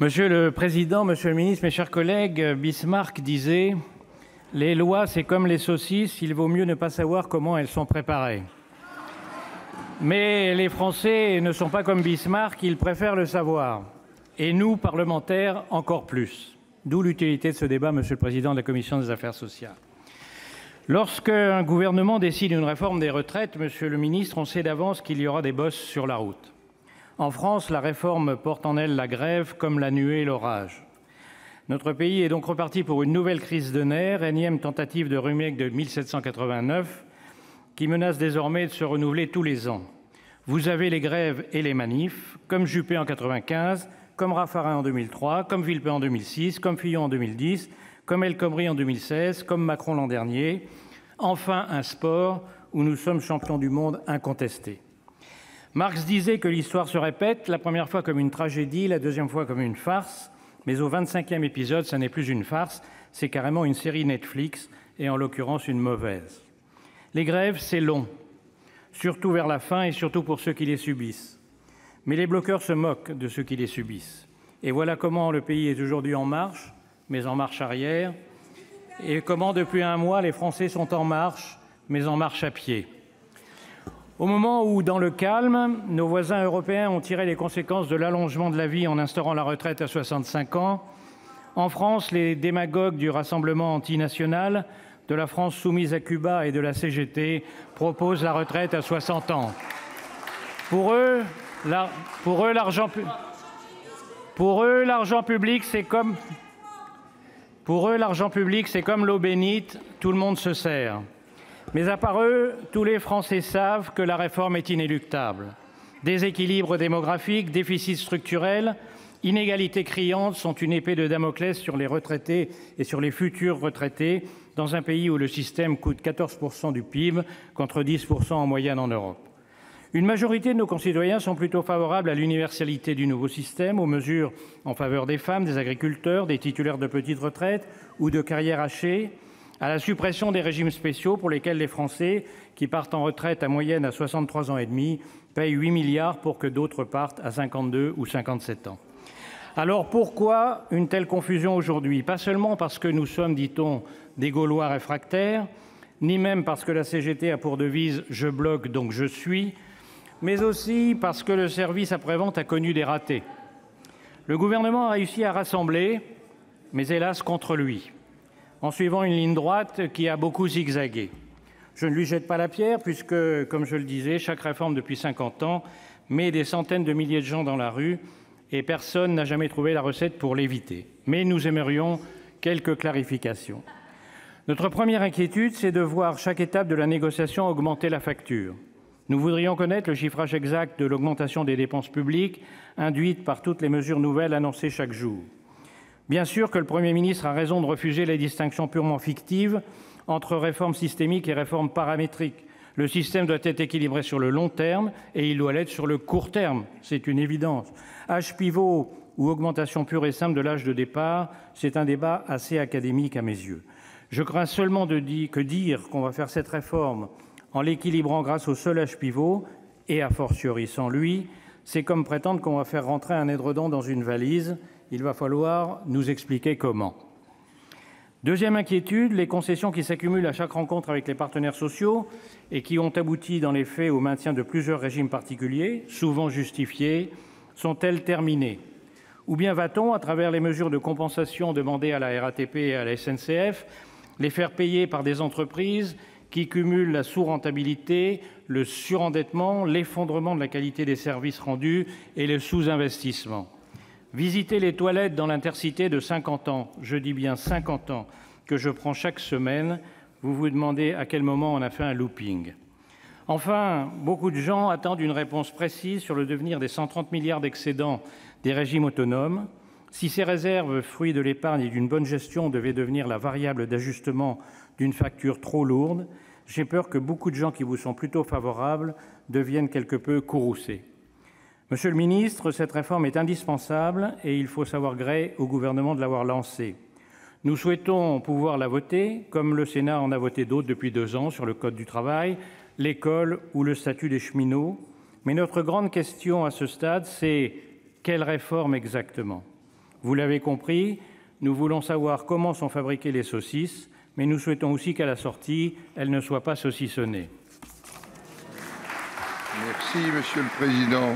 Monsieur le Président, Monsieur le Ministre, mes chers collègues, Bismarck disait « Les lois, c'est comme les saucisses, il vaut mieux ne pas savoir comment elles sont préparées ». Mais les Français ne sont pas comme Bismarck, ils préfèrent le savoir. Et nous, parlementaires, encore plus. D'où l'utilité de ce débat, Monsieur le Président de la Commission des Affaires sociales. Lorsqu'un gouvernement décide une réforme des retraites, Monsieur le Ministre, on sait d'avance qu'il y aura des bosses sur la route. En France, la réforme porte en elle la grève comme la nuée et l'orage. Notre pays est donc reparti pour une nouvelle crise de nerfs, énième tentative de remake de 1789, qui menace désormais de se renouveler tous les ans. Vous avez les grèves et les manifs, comme Juppé en 95, comme Raffarin en 2003, comme Villepin en 2006, comme Fillon en 2010, comme El Khomri en 2016, comme Macron l'an dernier. Enfin, un sport où nous sommes champions du monde incontestés. Marx disait que l'histoire se répète, la première fois comme une tragédie, la deuxième fois comme une farce, mais au 25e épisode, ça n'est plus une farce, c'est carrément une série Netflix, et en l'occurrence une mauvaise. Les grèves, c'est long, surtout vers la fin et surtout pour ceux qui les subissent. Mais les bloqueurs se moquent de ceux qui les subissent. Et voilà comment le pays est aujourd'hui en marche, mais en marche arrière, et comment depuis un mois les Français sont en marche, mais en marche à pied. Au moment où, dans le calme, nos voisins européens ont tiré les conséquences de l'allongement de la vie en instaurant la retraite à 65 ans, en France, les démagogues du Rassemblement antinational, de la France soumise à Cuba et de la CGT proposent la retraite à 60 ans. Pour eux, l'argent public, c'est comme l'eau bénite, tout le monde se sert. Mais à part eux, tous les Français savent que la réforme est inéluctable. Déséquilibre démographique, déficit structurel, inégalités criantes sont une épée de Damoclès sur les retraités et sur les futurs retraités dans un pays où le système coûte 14% du PIB contre 10% en moyenne en Europe. Une majorité de nos concitoyens sont plutôt favorables à l'universalité du nouveau système, aux mesures en faveur des femmes, des agriculteurs, des titulaires de petites retraites ou de carrières hachées, à la suppression des régimes spéciaux pour lesquels les Français, qui partent en retraite à moyenne à 63 ans et demi, payent 8 milliards pour que d'autres partent à 52 ou 57 ans. Alors pourquoi une telle confusion aujourd'hui? Pas seulement parce que nous sommes, dit-on, des Gaulois réfractaires, ni même parce que la CGT a pour devise « je bloque donc je suis », mais aussi parce que le service après-vente a connu des ratés. Le gouvernement a réussi à rassembler, mais hélas contre lui, en suivant une ligne droite qui a beaucoup zigzagué. Je ne lui jette pas la pierre puisque, comme je le disais, chaque réforme depuis 50 ans met des centaines de milliers de gens dans la rue et personne n'a jamais trouvé la recette pour l'éviter. Mais nous aimerions quelques clarifications. Notre première inquiétude, c'est de voir chaque étape de la négociation augmenter la facture. Nous voudrions connaître le chiffrage exact de l'augmentation des dépenses publiques induite par toutes les mesures nouvelles annoncées chaque jour. Bien sûr que le Premier ministre a raison de refuser les distinctions purement fictives entre réformes systémiques et réformes paramétriques. Le système doit être équilibré sur le long terme et il doit l'être sur le court terme, c'est une évidence. Âge pivot ou augmentation pure et simple de l'âge de départ, c'est un débat assez académique à mes yeux. Je crains seulement que dire qu'on va faire cette réforme en l'équilibrant grâce au seul âge pivot, et a fortiori sans lui, c'est comme prétendre qu'on va faire rentrer un édredon dans une valise. Il va falloir nous expliquer comment. Deuxième inquiétude, les concessions qui s'accumulent à chaque rencontre avec les partenaires sociaux et qui ont abouti dans les faits au maintien de plusieurs régimes particuliers, souvent justifiés, sont-elles terminées? Ou bien va-t-on, à travers les mesures de compensation demandées à la RATP et à la SNCF, les faire payer par des entreprises qui cumulent la sous-rentabilité, le surendettement, l'effondrement de la qualité des services rendus et le sous-investissement? Visiter les toilettes dans l'Intercité de 50 ans, je dis bien 50 ans, que je prends chaque semaine, vous vous demandez à quel moment on a fait un looping. Enfin, beaucoup de gens attendent une réponse précise sur le devenir des 130 milliards d'excédents des régimes autonomes. Si ces réserves, fruits de l'épargne et d'une bonne gestion, devaient devenir la variable d'ajustement d'une facture trop lourde, j'ai peur que beaucoup de gens qui vous sont plutôt favorables deviennent quelque peu courroucés. Monsieur le ministre, cette réforme est indispensable et il faut savoir gré au gouvernement de l'avoir lancée. Nous souhaitons pouvoir la voter, comme le Sénat en a voté d'autres depuis 2 ans sur le Code du travail, l'école ou le statut des cheminots. Mais notre grande question à ce stade, c'est quelle réforme exactement ? Vous l'avez compris, nous voulons savoir comment sont fabriquées les saucisses, mais nous souhaitons aussi qu'à la sortie, elles ne soient pas saucissonnées. Merci, Monsieur le Président.